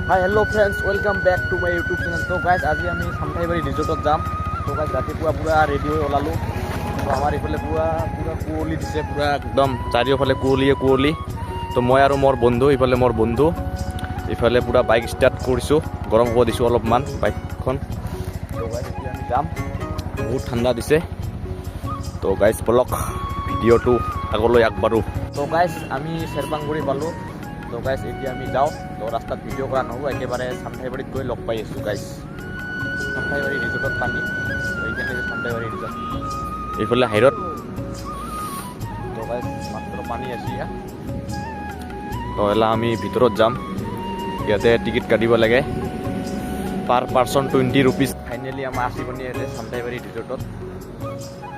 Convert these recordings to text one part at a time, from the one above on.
High hello' friends, welcome back to my YouTube channel. তো guys আজি আমি চামথাইবাৰী ৰিজৰ্টত যাম। তো গাইজ ৰাতিপুৱা পূৰা ৰেডি হৈ ওলালোঁ। তো আমাৰ এইফালে পূৰা কুঁৱলী দিছে, পূৰা একদম চাৰিওফালে কুঁৱলী। তো মই আৰু মোৰ বন্ধু, ইফালে মোৰ বন্ধু, ইফালে পূৰা বাইক ষ্টাৰ্ট কৰিছোঁ, গৰম হ'ব দিছোঁ অলপমান বাইকখন। তো গাইজ এতিয়া আমি যাম, বহুত ঠাণ্ডা দিছে। তো গাইজ বলক ভিডিঅ'টো আগলৈ আগবাঢ়ো। তো গাইজ আমি চেৰপাংগুৰি পালোঁ। তো গাইজ এতিয়া আমি যাওঁ। তো ৰাস্তাত ভিডিঅ' কৰা নহ'ব, একেবাৰে চামথাইবাৰীত গৈ লগ পাই আছোঁ গাইজ। চামথাইবাৰী ৰিজৰ্টত পানী, এইখানে যে চামথাইবাৰী ৰিজৰ্ট, এইফালে হাইৰত। তো গাইজ মাত্ৰ পানী আছে ইয়াত। তো এলা আমি ভিতৰত যাম। ইয়াতে টিকেট কাটিব লাগে, পাৰ পাৰ্চন 20 rupees। ফাইনেলি আমাৰ আছি পানী ইয়াতে চামথাইবাৰী ৰিজৰ্টত।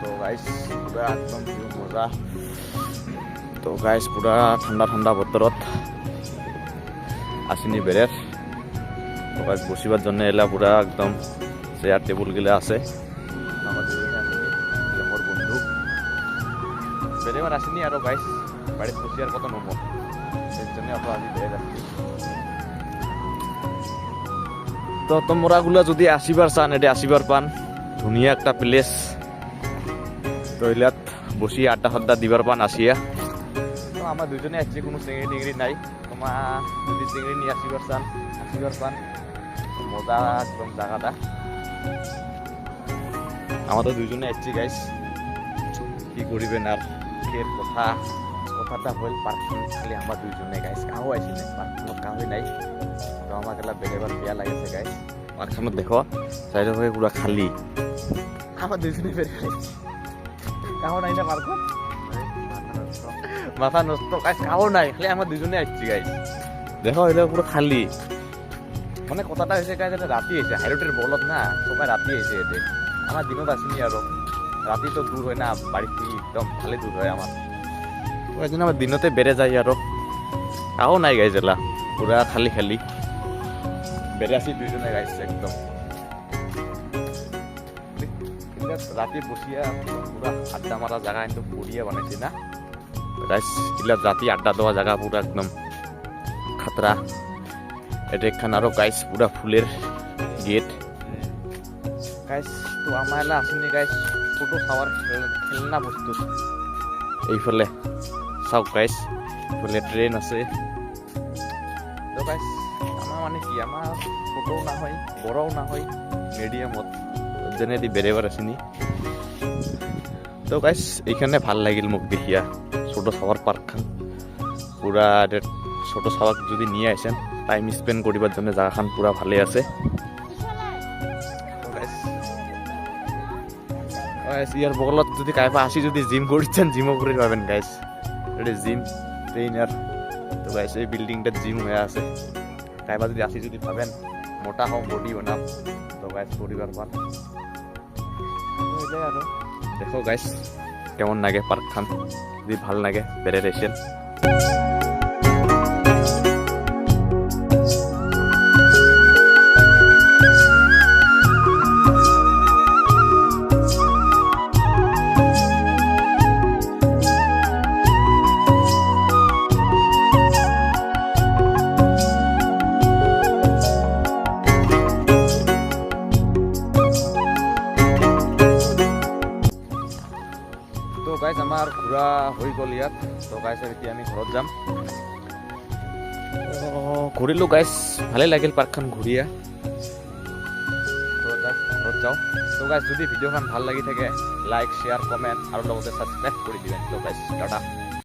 তো গাইজ পূৰা একদম ভিউ মজা। তো গাইজ পূৰা ঠাণ্ডা বতৰত আসিনি বেড়ের। তো গাইজ বসিবার জন্য এলা পুরা একদম চেয়ার টেবুলগুলো আছে। আমাদের মোর বন্ধু বেড়েবার আসেনি আরো গাইজ, বাড়িতে বসিয়ার কত নম, এর জন্য আমরা আজি বেড়ে যাচ্ছি। তো তোমরাগুলো যদি আসিবার চান, এটা আসিবার পান, ধুনিয়া একটা প্লেস। তো এলাত বসি আড্ডা ফাড্ডা দিবার পান আসিয়া। তো আমার দুজনে আসছে, কোনো চিংড়ি টিংড়ি নাই। তোমার যদি চিংড়ি নিয়ে আসিবার পান মজা একদম জায়গাটা। আমরা তো দুজনে আসছি গাইস, কি করিবেন আর। এর কথাটা হল পার্কখন খালি আমার দুইজনে গাইস, কাহো আইসি নাই পার্কখনত, কাহই নাই। তো আমাক এলা বেলেবার বেয়া লাগিছে গাইস। পার্কখনত দেখো চাইড হয়ে পুরা খালি, আমার দুইজনে বেরিয়ে কাহো নাই না পার্কত, মাথা নষ্ট গাইস, কাহো নাই, খালি আমার দুজনে আসছি গাইস। দেখো এটা পুরো খালি। মানে কথাটা হয়েছে গাইস, এটা রাতি হয়েছে, হাইরোডের বলত না, সবাই রাতি হয়েছে। এতে আমার দিনত আসেনি আরো, রাতি তো দূর হয় না বাড়ি থেকে, একদম খালি দূর হয় আমার। ওই জন্য আমার দিনতে বেড়ে যায় আরো। কাহো নাই গাইস, এলা পুরা খালি বেড়ে আসি দুইজনে গাইস একদম। রাতে বসিয়া পুরা আড্ডা মারা জায়গা কিন্তু বড়িয়া বানাইছে না গাইস। এগুলা রাতে আড্ডা দেওয়া জায়গা পুরা একদম খাতরা। এটা একখান আরো গাইস পুরা ফুলের গেট গাইস। তো আমার এলা আসেনি গাইস ছোটো খাওয়ার খেলনা বস্তু। এইফালে চাওক গাইস, এইফালে ট্রেন আছে। তো গাইস আমার মানে কি, আমার ছোটও না হয় বড়ও না হয়, মিডিয়ামত যেনেদি বেড়েবার আসেনি। তো গাইস এইখানে ভাল লাগিল মোক দেখিয়া, ছোট খাওয়ার পার্কখান পুরা। ছোট খাওয়ার যদি নিয়ে আসেন, টাইম স্পেন্ড করিবার জন্য জায়গাখান পুরা ভালে আছে। ইয়ার বগলত যদি কাইবা আসি, যদি জিম করছেন, জিমও করে পাবেন গাইস। এটা জিম ট্রেনার। তো গাইস এই বিল্ডিংটা জিম হয়ে আছে, কাইবা যদি আসি, যদি ভাবেন মোটা হম, বডি বানাম, তো গাইস করিবার পান। আর দেখো গাইস কেমন লাগে পার্কখান, যদি ভাল লাগে বেড়ে রেছেন। তো গাইজ আমাৰ ঘূৰা হৈ গ'ল ইয়াত। তো গাইজ এতিয়া আমি ঘৰত যাম। ঘূৰিলোঁ গাইজ, ভালেই লাগিল পাৰ্কখন ঘূৰিয়া। তো গাইজ ঘৰত যাওঁ। তো গাইজ যদি ভিডিঅ'খন ভাল লাগি থাকে, লাইক, শ্বেয়াৰ, কমেণ্ট আৰু লগতে ছাবস্ক্ৰাইব কৰি দিবেন। তো গাইজ টাটা।